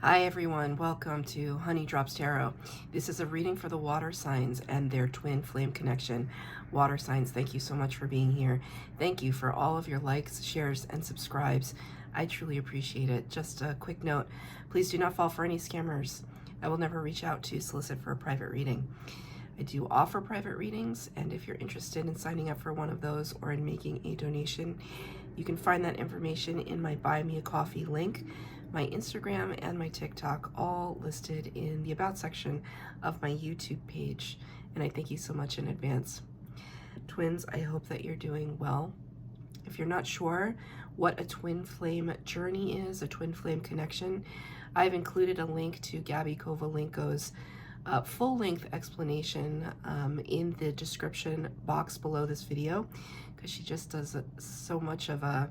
Hi everyone, welcome to Honey Drops Tarot. This is a reading for the water signs and their twin flame connection. Water signs, thank you so much for being here. Thank you for all of your likes, shares, and subscribes. I truly appreciate it. Just a quick note, please do not fall for any scammers. I will never reach out to solicit for a private reading. I do offer private readings, and if you're interested in signing up for one of those or in making a donation, you can find that information in my Buy Me a Coffee link, my Instagram, and my TikTok, all listed in the About section of my YouTube page. And I thank you so much in advance. Twins, I hope that you're doing well. If you're not sure what a twin flame journey is, a twin flame connection, I've included a link to Gabi Kovalenko's full-length explanation in the description box below this video, because she just does so much of a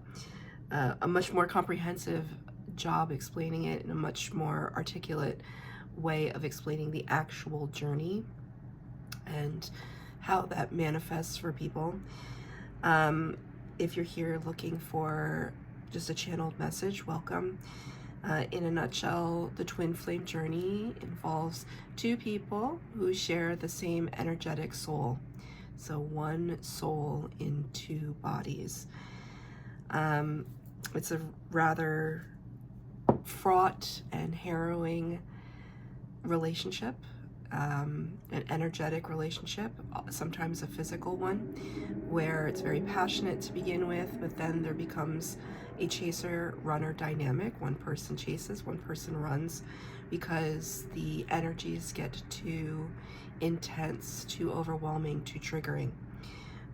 much more comprehensive job explaining it in a much more articulate way of explaining the actual journey and how that manifests for people. If you're here looking for just a channeled message, welcome. In a nutshell, the twin flame journey involves two people who share the same energetic soul. So one soul in two bodies. It's a rather fraught and harrowing relationship, an energetic relationship, sometimes a physical one, where it's very passionate to begin with, but then there becomes a chaser-runner dynamic. One person chases, one person runs, because the energies get too intense, too overwhelming, too triggering.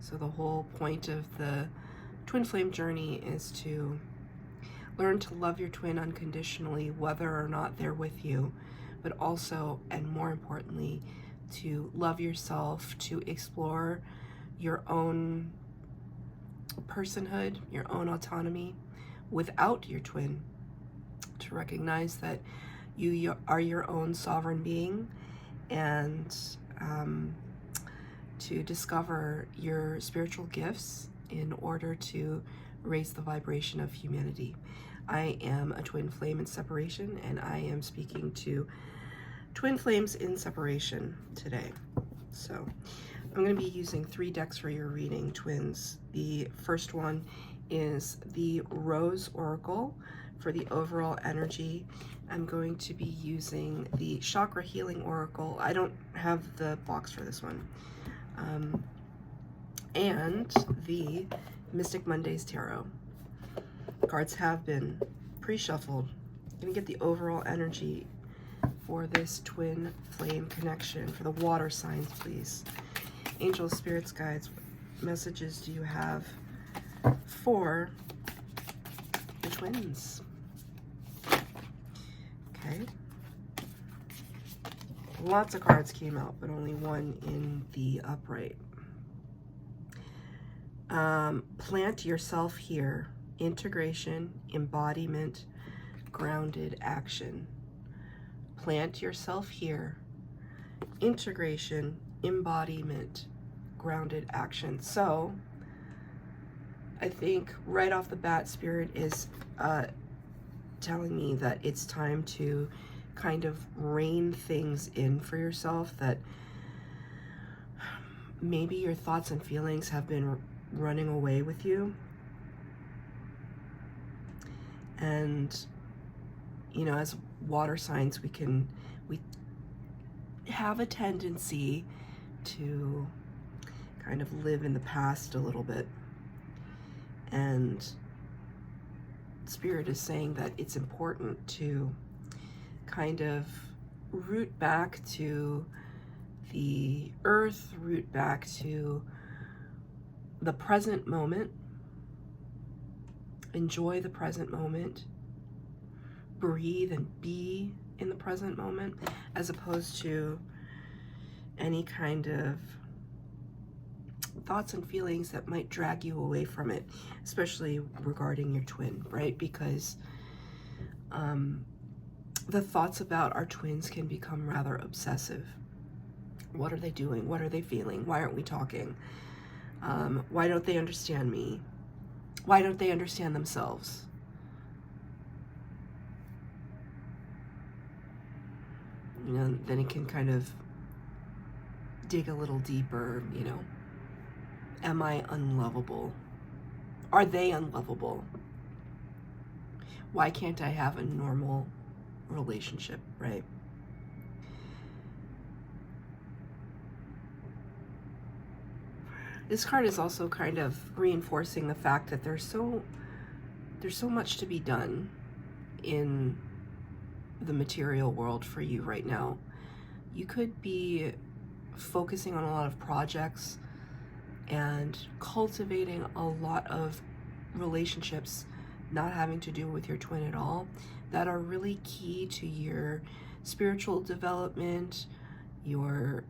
So the whole point of the twin flame journey is to learn to love your twin unconditionally, whether or not they're with you, but also, and more importantly, to love yourself, to explore your own personhood, your own autonomy without your twin, to recognize that you are your own sovereign being, and to discover your spiritual gifts in order to raise the vibration of humanity. I am a twin flame in separation, and I am speaking to twin flames in separation today. So I'm going to be using 3 decks for your reading, twins. The first one is the Rose Oracle for the overall energy. I'm going to be using the Chakra Healing Oracle. I don't have the box for this one. And the Mystic Mondays Tarot. Cards have been pre-shuffled. I'm going to get the overall energy for this twin flame connection for the water signs, please. Angels, spirits, guides, what messages do you have for the twins? Okay. Lots of cards came out, but only one in the upright. Plant yourself here. Integration, embodiment, grounded action. Plant yourself here. Integration, embodiment, grounded action. So I think right off the bat, Spirit is telling me that it's time to kind of rein things in for yourself, that maybe your thoughts and feelings have been running away with you. And, you know, as water signs, we have a tendency to kind of live in the past a little bit. And Spirit is saying that it's important to kind of root back to the earth, root back to the present moment. Enjoy the present moment. Breathe and be in the present moment, as opposed to any kind of thoughts and feelings that might drag you away from it, especially regarding your twin, right? Because the thoughts about our twins can become rather obsessive. What are they doing? What are they feeling? Why aren't we talking? Why don't they understand me? Why don't they understand themselves? You know, then it can kind of dig a little deeper, you know. Am I unlovable? Are they unlovable? Why can't I have a normal relationship, right? This card is also kind of reinforcing the fact that there's so much to be done in the material world for you right now. You could be focusing on a lot of projects and cultivating a lot of relationships not having to do with your twin at all, that are really key to your spiritual development, your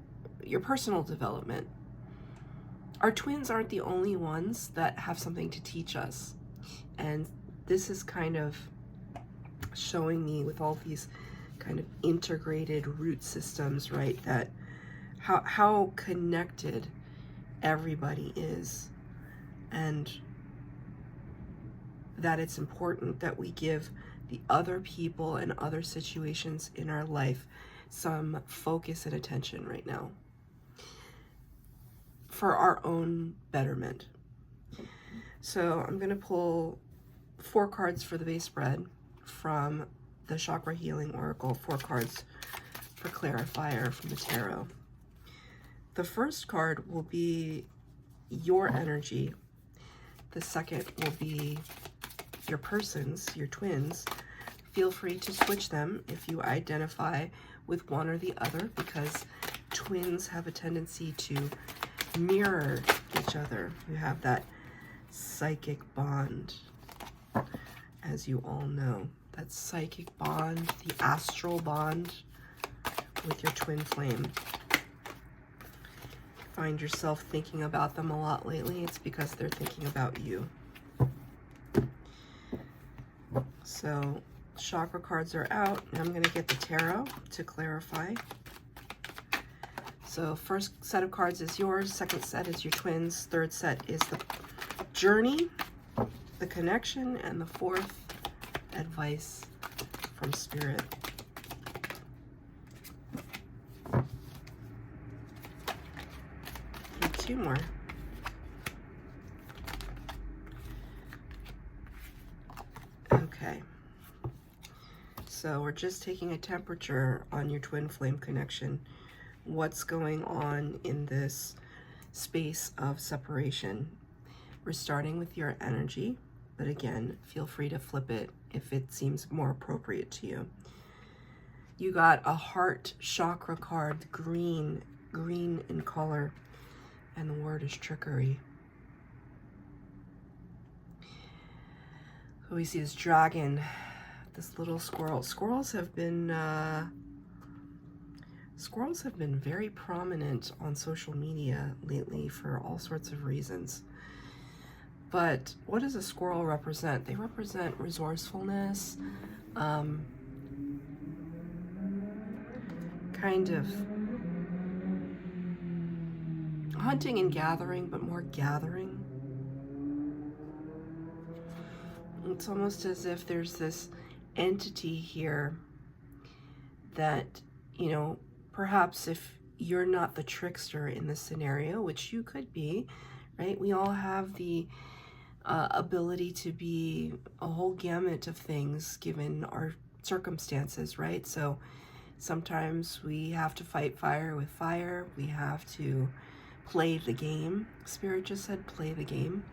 personal development. Our twins aren't the only ones that have something to teach us. And this is kind of showing me with all these kind of integrated root systems, right, that how connected everybody is, and that it's important that we give the other people and other situations in our life some focus and attention right now for our own betterment. So I'm going to pull 4 cards for the base spread from the Chakra Healing Oracle, 4 cards for clarifier from the tarot. The first card will be your energy. The second will be your person's, your twins. Feel free to switch them if you identify with one or the other, because twins have a tendency to mirror each other. You have that psychic bond, as you all know. That psychic bond, the astral bond with your twin flame. Find yourself thinking about them a lot lately, it's because they're thinking about you. So chakra cards are out, and I'm going to get the tarot to clarify. So first set of cards is yours, second set is your twins, third set is the journey, the connection, and the fourth, advice from spirit. And 2 more. Okay. So we're just taking a temperature on your twin flame connection. What's going on in this space of separation? We're starting with your energy, but again, feel free to flip it if it seems more appropriate to you. You got a heart chakra card, green in color, and the word is trickery. So we see this dragon, this little squirrel. Squirrels have been very prominent on social media lately for all sorts of reasons. But what does a squirrel represent? They represent resourcefulness, kind of hunting and gathering, but more gathering. It's almost as if there's this entity here that, you know, perhaps if you're not the trickster in this scenario, which you could be, right? We all have the ability to be a whole gamut of things given our circumstances, right? So sometimes we have to fight fire with fire. We have to play the game. Spirit just said play the game.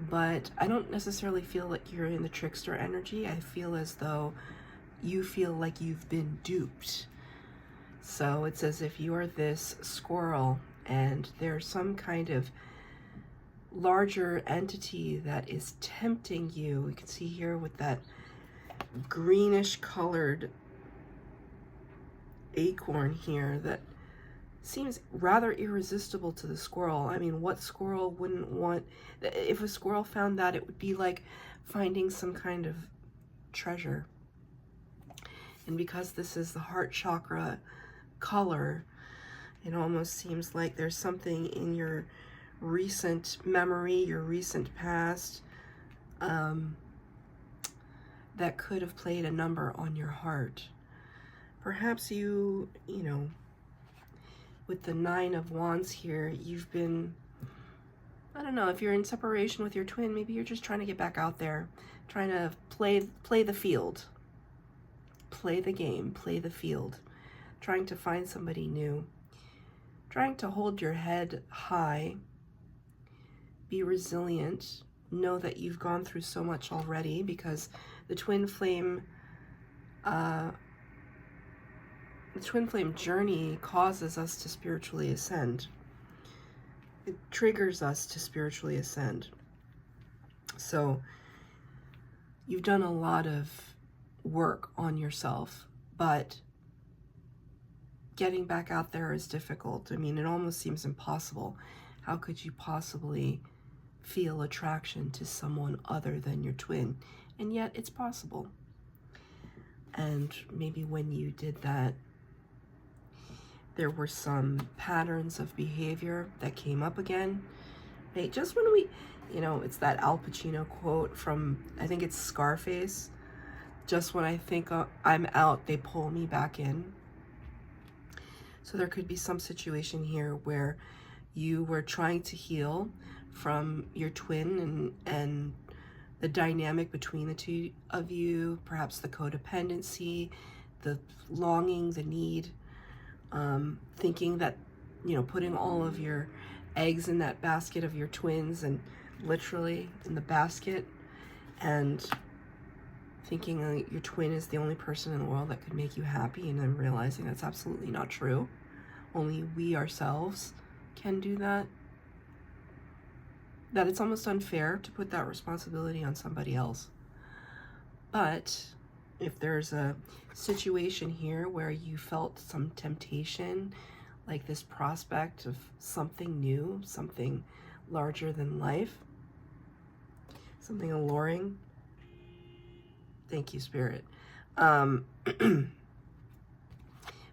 But I don't necessarily feel like you're in the trickster energy. I feel as though you feel like you've been duped. So it's as if you are this squirrel and there's some kind of larger entity that is tempting you. We can see here with that greenish colored acorn here that seems rather irresistible to the squirrel. I mean, what squirrel wouldn't want, if a squirrel found that, it would be like finding some kind of treasure. And because this is the heart chakra color, it almost seems like there's something in your recent memory, your recent past, that could have played a number on your heart. Perhaps you know, with the Nine of Wands here, you've been, I don't know, if you're in separation with your twin, maybe you're just trying to get back out there, trying to play the field, play the game, play the field, trying to find somebody new, trying to hold your head high, be resilient, know that you've gone through so much already, because the twin flame journey causes us to spiritually ascend. It triggers us to spiritually ascend. So you've done a lot of work on yourself, but getting back out there is difficult. I mean, it almost seems impossible. How could you possibly feel attraction to someone other than your twin? And yet it's possible. And maybe when you did that, there were some patterns of behavior that came up again. Right? Just when we, you know, it's that Al Pacino quote from, I think it's Scarface. Just when I think I'm out, they pull me back in. So there could be some situation here where you were trying to heal from your twin and the dynamic between the two of you, perhaps the codependency, the longing, the need, thinking that, you know, putting all of your eggs in that basket of your twins, and literally in the basket, and thinking your twin is the only person in the world that could make you happy, and then realizing that's absolutely not true. Only we ourselves can do that. That it's almost unfair to put that responsibility on somebody else. But if there's a situation here where you felt some temptation, like this prospect of something new, something larger than life, something alluring, thank you, Spirit,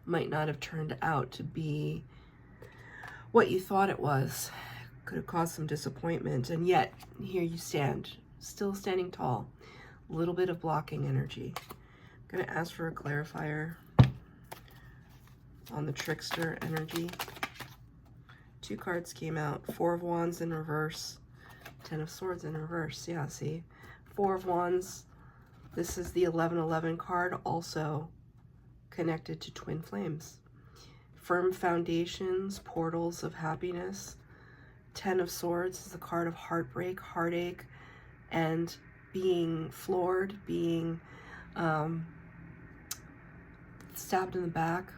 might not have turned out to be what you thought it was. Could have caused some disappointment, and yet here you stand, still standing tall. A little bit of blocking energy. I'm going to ask for a clarifier on the trickster energy. 2 cards came out. 4 of Wands in reverse. 10 of Swords in reverse. Yeah, see? 4 of Wands. This is the 1111 card, also connected to twin flames. Firm foundations, portals of happiness. 10 of Swords is a card of heartbreak, heartache, and being floored, being stabbed in the back,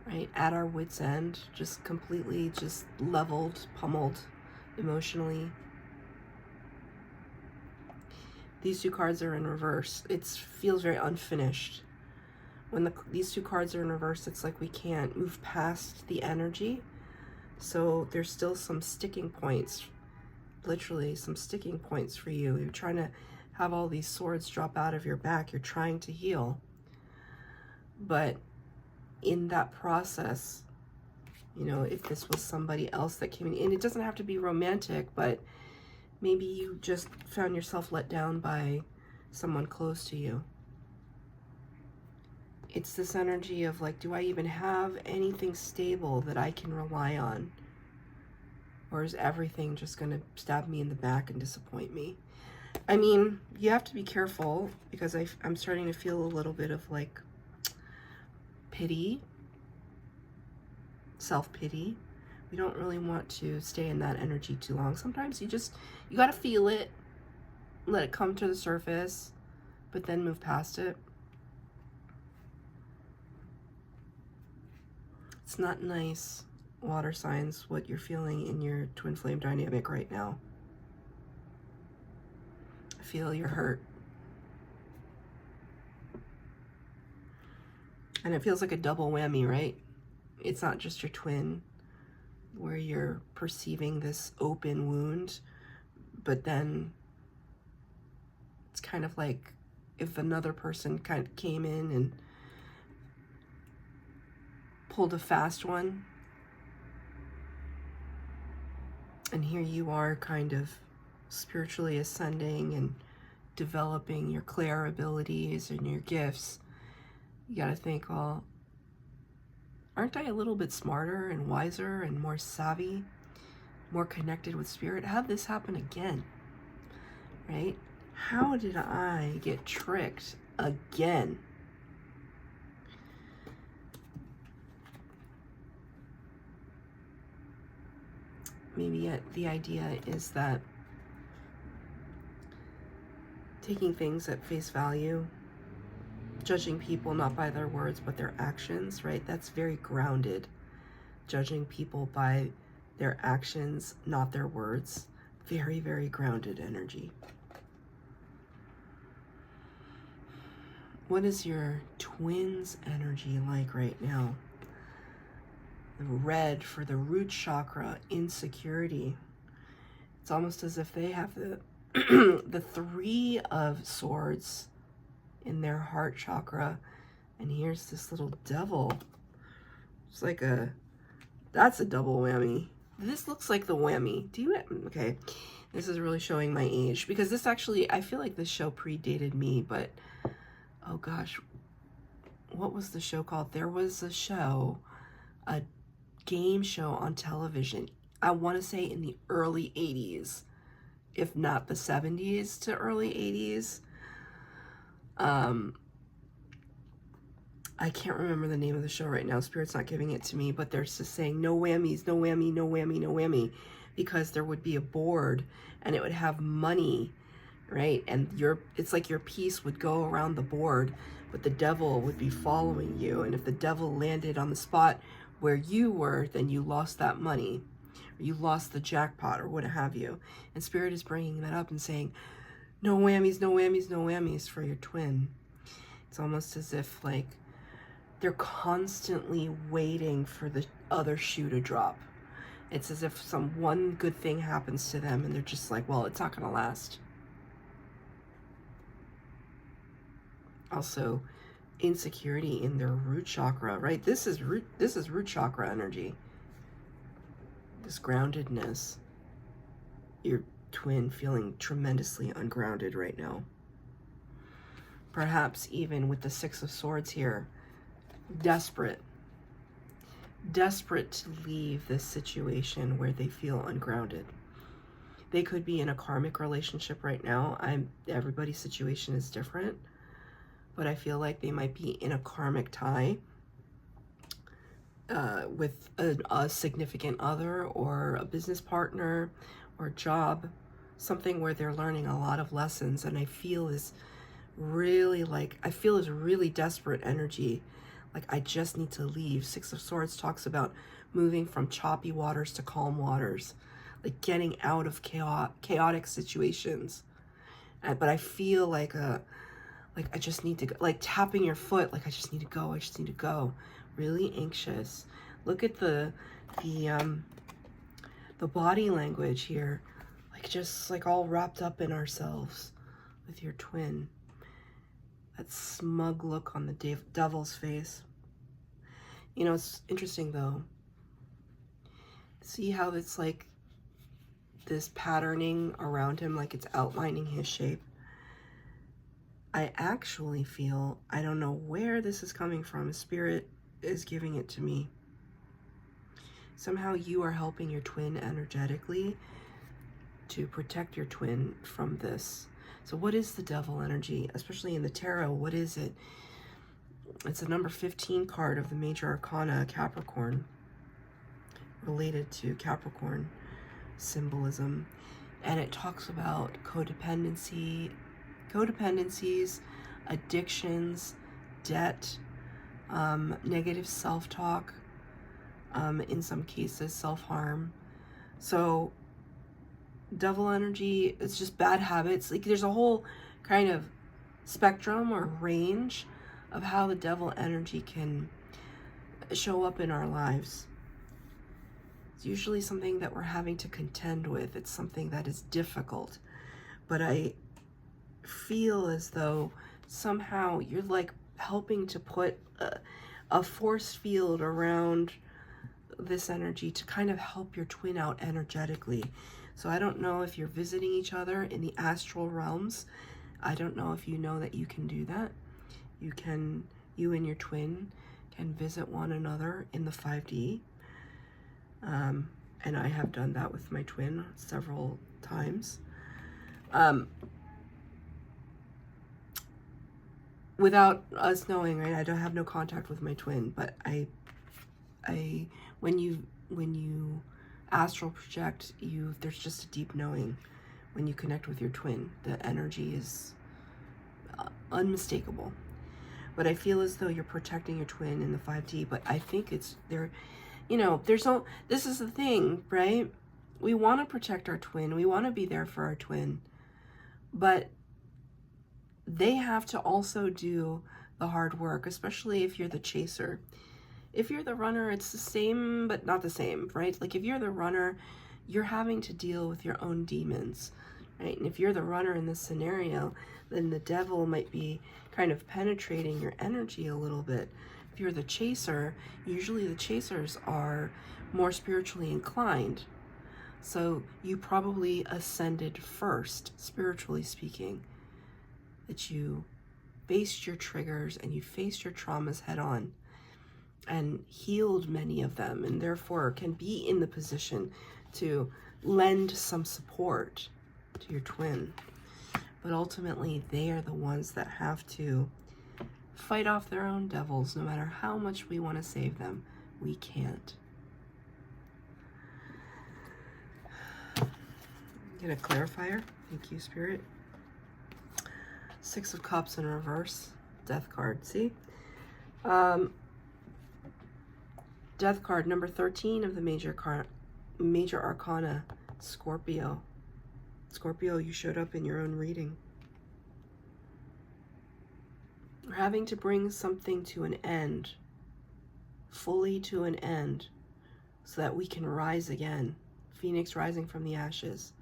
right? At our wits' end, just completely just leveled, pummeled emotionally. These 2 cards are in reverse. It feels very unfinished. When these 2 cards are in reverse, it's like we can't move past the energy. So there's still some sticking points, literally some sticking points for you. You're trying to have all these swords drop out of your back. You're trying to heal. But in that process, you know, if this was somebody else that came in, and it doesn't have to be romantic, but maybe you just found yourself let down by someone close to you. It's this energy of like, do I even have anything stable that I can rely on? Or is everything just going to stab me in the back and disappoint me? I mean, you have to be careful, because I'm starting to feel a little bit of like pity, self-pity. We don't really want to stay in that energy too long. Sometimes you got to feel it, let it come to the surface, but then move past it. It's not nice, water signs, what you're feeling in your twin flame dynamic right now. I feel you're hurt. And it feels like a double whammy, right? It's not just your twin, where you're perceiving this open wound, but then it's kind of like if another person kind of came in and pulled a fast one, and here you are kind of spiritually ascending and developing your clair abilities and your gifts, You got to think, well, aren't I a little bit smarter and wiser and more savvy, more connected with spirit? How'd this happen again? Right? How did I get tricked again? Maybe the idea is that taking things at face value, judging people not by their words but their actions, right? That's very grounded. Judging people by their actions, not their words. Very, very grounded energy. What is your twin's energy like right now? The red for the root chakra, insecurity. It's almost as if they have the the 3 of swords in their heart chakra, and here's this little devil. It's like that's a double whammy. This looks like the whammy. Do you? Okay, this is really showing my age, because this actually, I feel like this show predated me, but oh gosh, what was the show called? There was a show, a game show on television, I want to say in the early 80s, if not the 70s to early 80s. I can't remember the name of the show right now. Spirit's not giving it to me, but they're just saying no whammies, no whammy, no whammy, no whammy, because there would be a board and it would have money, right? And it's like your piece would go around the board, but the devil would be following you. And if the devil landed on the spot where you were, then you lost that money, or you lost the jackpot, or what have you. And Spirit is bringing that up and saying, no whammies, no whammies, no whammies for your twin. It's almost as if like they're constantly waiting for the other shoe to drop. It's as if one good thing happens to them and they're just like, well, it's not going to last. Also, insecurity in their root chakra, right? This is root chakra energy. This groundedness. Your twin feeling tremendously ungrounded right now. Perhaps even with the 6 of Swords here, desperate to leave this situation where they feel ungrounded. They could be in a karmic relationship right now. Everybody's situation is different, but I feel like they might be in a karmic tie with a significant other or a business partner or job, something where they're learning a lot of lessons, and I feel is really desperate energy. Like, I just need to leave. 6 of Swords talks about moving from choppy waters to calm waters, like getting out of chaotic situations. But I feel like I just need to go, like tapping your foot, like I just need to go. Really anxious. Look at the body language here, like just like all wrapped up in ourselves with your twin. That smug look on the devil's face. You know, it's interesting though. See how it's like this patterning around him, like it's outlining his shape. I actually feel, I don't know where this is coming from, Spirit is giving it to me. Somehow you are helping your twin energetically to protect your twin from this. So what is the devil energy, especially in the tarot? What is it? It's a number 15 card of the major arcana, Capricorn, related to Capricorn symbolism. And it talks about codependencies, addictions, debt, negative self-talk, in some cases self-harm. So devil energy, it's just bad habits. Like, there's a whole kind of spectrum or range of how the devil energy can show up in our lives. It's usually something that we're having to contend with. It's something that is difficult. But I feel as though somehow you're like helping to put a force field around this energy to kind of help your twin out energetically. So I don't know if you're visiting each other in the astral realms. I don't know if you know that you can do that. You can you and your twin can visit one another in the 5D. And I have done that with my twin several times. Without us knowing, right? I don't have no contact with my twin, but when you astral project, there's just a deep knowing when you connect with your twin. The energy is unmistakable. But I feel as though you're protecting your twin in the 5D, but I think it's there, you know, this is the thing, right? We want to protect our twin. We want to be there for our twin, but they have to also do the hard work, especially if you're the chaser. If you're the runner, it's the same, but not the same, right? Like if you're the runner, you're having to deal with your own demons, right? And if you're the runner in this scenario, then the devil might be kind of penetrating your energy a little bit. If you're the chaser, usually the chasers are more spiritually inclined. So you probably ascended first, spiritually speaking, that you faced your triggers and you faced your traumas head on and healed many of them, and therefore can be in the position to lend some support to your twin. But ultimately, they are the ones that have to fight off their own devils. No matter how much we want to save them, we can't. Get a clarifier. Thank you, Spirit. 6 of Cups in reverse. Death card, see? Death card, number 13 of the major arcana, Scorpio. Scorpio, you showed up in your own reading. We're having to bring something to an end, fully to an end, so that we can rise again. Phoenix rising from the ashes.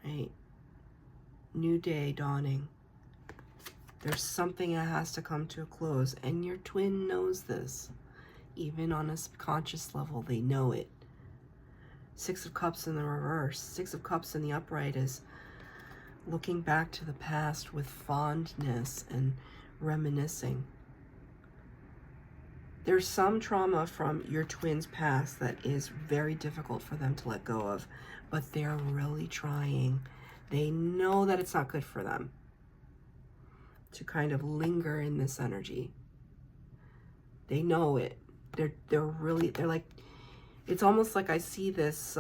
Right? New day dawning. There's something that has to come to a close, and your twin knows this. Even on a subconscious level, they know it. 6 of Cups in the reverse. 6 of Cups in the upright is looking back to the past with fondness and reminiscing. There's some trauma from your twin's past that is very difficult for them to let go of, but they're really trying. They know that it's not good for them to kind of linger in this energy. They know it. They're like, it's almost like I see this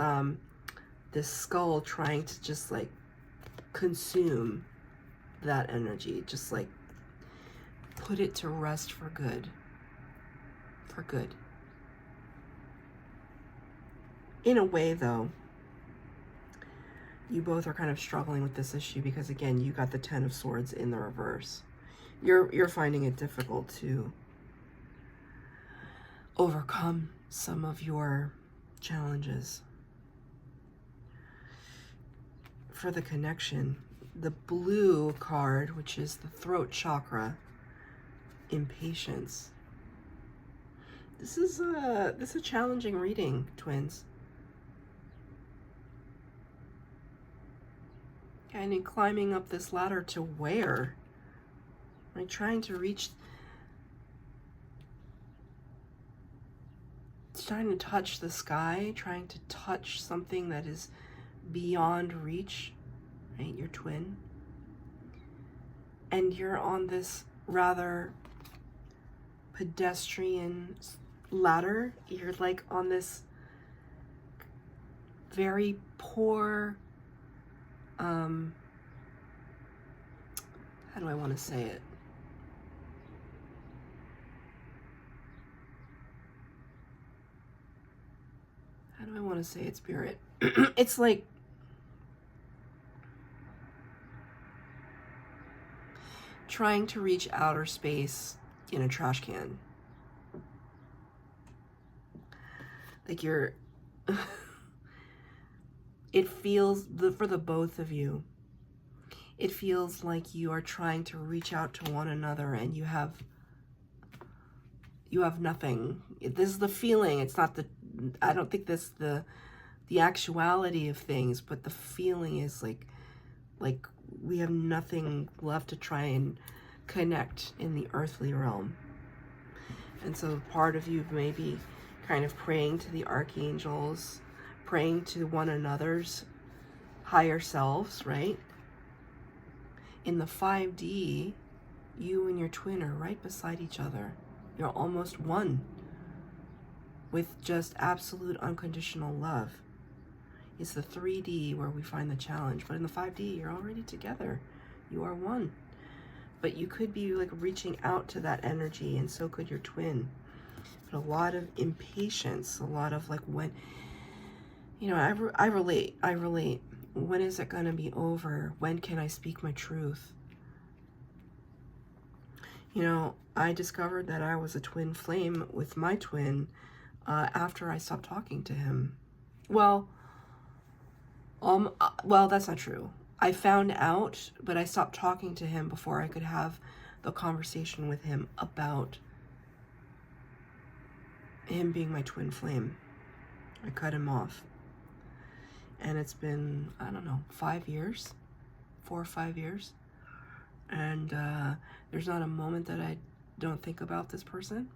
this skull trying to just like consume that energy, just like put it to rest for good. For good. In a way, though, you both are kind of struggling with this issue because, again, you got the 10 of Swords in the reverse. You're finding it difficult to overcome some of your challenges. For the connection, the blue card, which is the throat chakra, impatience. This is a challenging reading, twins. And in climbing up this ladder to where? Like trying to reach, trying to touch the sky, trying to touch something that is beyond reach, right? Your twin. And you're on this rather pedestrian ladder. You're like on this very poor, how do I want to say it? How do I want to say it, Spirit? It's like trying to reach outer space in a trash can. Like you're, it feels, for the both of you, it feels like you are trying to reach out to one another and you have nothing. This is the feeling. It's not the, I don't think this the actuality of things, but the feeling is like we have nothing left to try and connect in the earthly realm. And so part of you may be kind of praying to the archangels, praying to one another's higher selves, right? In the 5D, you and your twin are right beside each other. You're almost one with just absolute unconditional love. It's the 3D where we find the challenge, but in the 5D, you're already together. You are one. But you could be like reaching out to that energy, and so could your twin. But a lot of impatience, a lot of like, when, you know, I relate. When is it going to be over? When can I speak my truth? You know, I discovered that I was a twin flame with my twin after I stopped talking to him. Well, that's not true. I found out, but I stopped talking to him before I could have the conversation with him about him being my twin flame. I cut him off. And it's been, I don't know, 5 years, 4 or 5 years. And there's not a moment that I don't think about this person.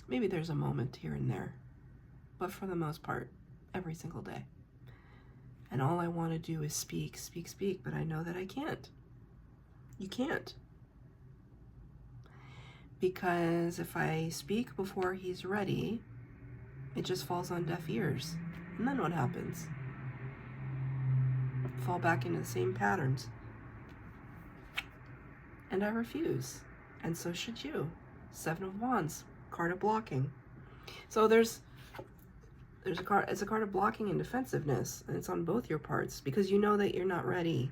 Maybe there's a moment here and there, but for the most part, every single day. And all I want to do is speak, but I know that I can't. You can't. Because if I speak before he's ready, it just falls on deaf ears. And then what happens? Fall back into the same patterns. And I refuse. And so should you. 7 of Wands, card of blocking. So there's a card, it's a card of blocking and defensiveness, and it's on both your parts because you know that you're not ready.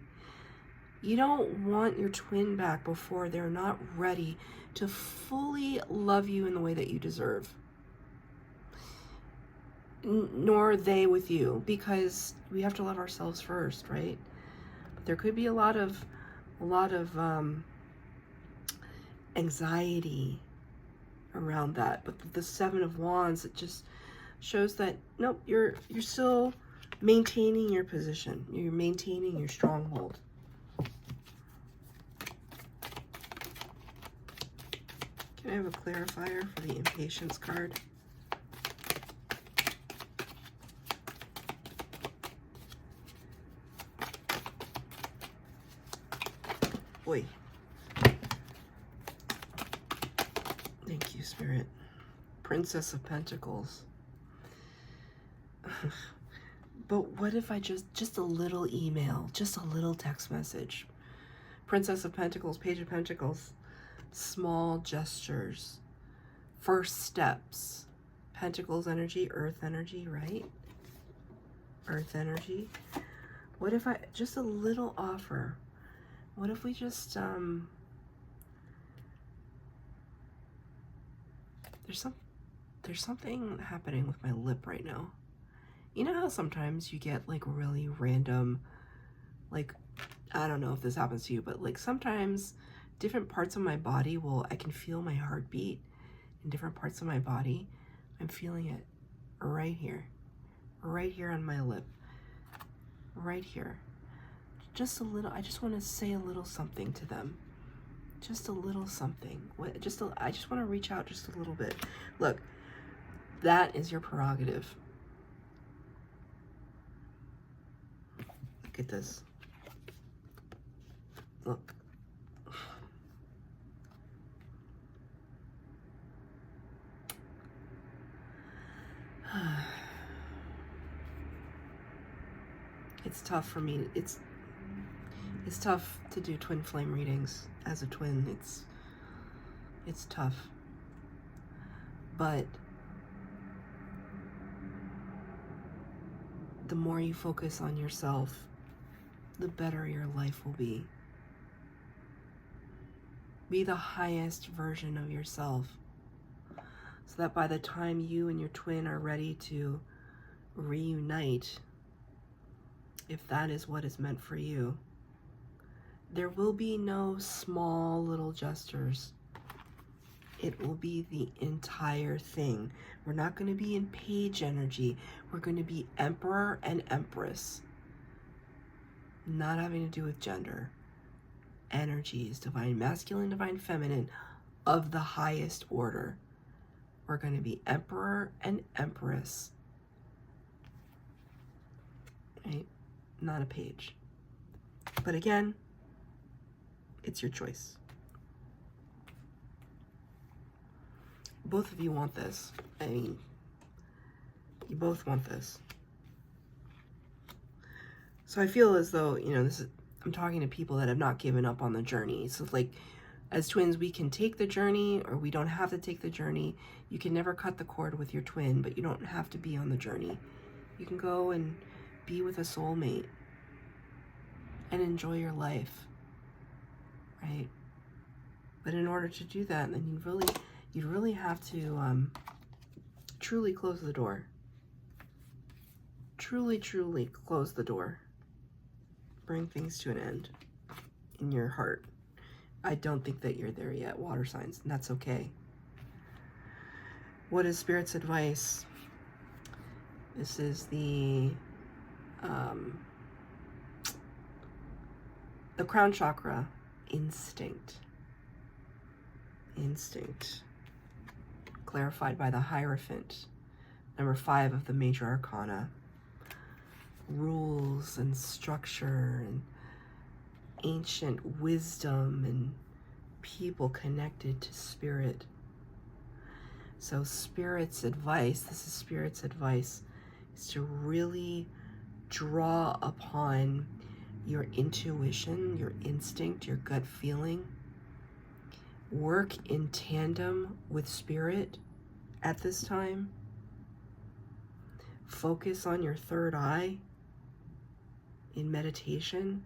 You don't want your twin back before they're not ready to fully love you in the way that you deserve. Nor they with you, because we have to love ourselves first, right? But there could be a lot of anxiety around that. But the 7 of Wands, it just shows that nope, you're still maintaining your position. You're maintaining your stronghold. Can I have a clarifier for the impatience card? Boy. Thank you, Spirit. Princess of Pentacles. But what if I just a little email, just a little text message? Princess of Pentacles, Page of Pentacles. Small gestures. First steps. Pentacles energy, earth energy, right? Earth energy. What if I, just a little offer? What if we just, there's something happening with my lip right now. You know how sometimes you get like really random, like, I don't know if this happens to you, but like sometimes different parts of my body I can feel my heartbeat in different parts of my body. I'm feeling it right here on my lip, right here. Just a little, I just want to say a little something to them. Just a little something. I just want to reach out just a little bit. Look, that is your prerogative. Look at this. Look. It's tough for me. It's tough to do twin flame readings as a twin. It's tough. But the more you focus on yourself, the better your life will be. Be the highest version of yourself, so that by the time you and your twin are ready to reunite, if that is what is meant for you, there will be no small little gestures. It will be the entire thing. We're not going to be in page energy. We're going to be emperor and empress. Not having to do with gender. energies, divine masculine, divine feminine, of the highest order. We're going to be emperor and empress, right? Not a page. But again, it's your choice. Both of you want this. I mean, you both want this. So I feel as though, you know, I'm talking to people that have not given up on the journey. So like, as twins, we can take the journey, or we don't have to take the journey. You can never cut the cord with your twin, but you don't have to be on the journey. You can go and be with a soulmate and enjoy your life, right? But in order to do that, then you'd really have to truly close the door. Truly close the door. Bring things to an end in your heart. I don't think that you're there yet, water signs, and that's okay. What is Spirit's advice? This is the crown chakra, instinct. Instinct. Clarified by the Hierophant, number 5 of the major arcana. Rules and structure and ancient wisdom and people connected to spirit. So Spirit's advice, this is Spirit's advice, is to really draw upon your intuition, your instinct, your gut feeling. Work in tandem with Spirit at this time. Focus on your third eye in meditation.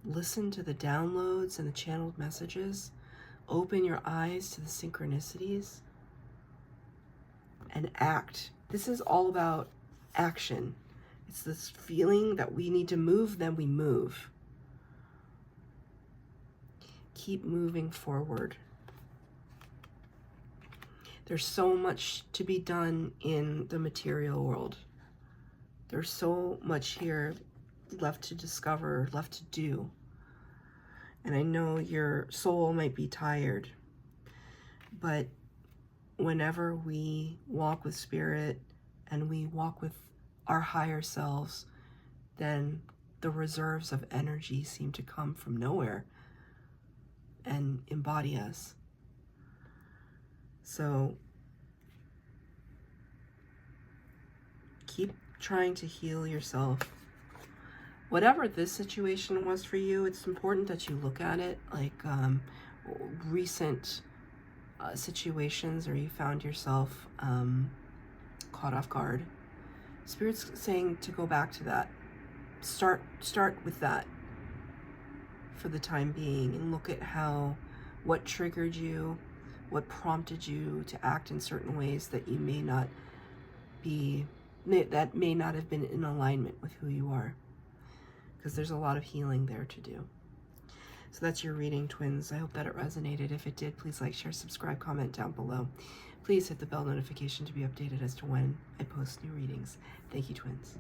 Listen to the downloads and the channeled messages. Open your eyes to the synchronicities and act. This is all about action. It's this feeling that we need to move, then we move. Keep moving forward. There's so much to be done in the material world. There's so much here left to discover, left to do. And I know your soul might be tired, but whenever we walk with Spirit and we walk with our higher selves, then the reserves of energy seem to come from nowhere and embody us. So keep trying to heal yourself. Whatever this situation was for you, it's important that you look at it like recent situations where you found yourself caught off guard. Spirit's saying to go back to that. Start with that for the time being, and look at what triggered you, what prompted you to act in certain ways that you may not have been in alignment with who you are. Because there's a lot of healing there to do. So that's your reading, twins. I hope that it resonated. If it did, please like, share, subscribe, comment down below. Please hit the bell notification to be updated as to when I post new readings. Thank you, twins.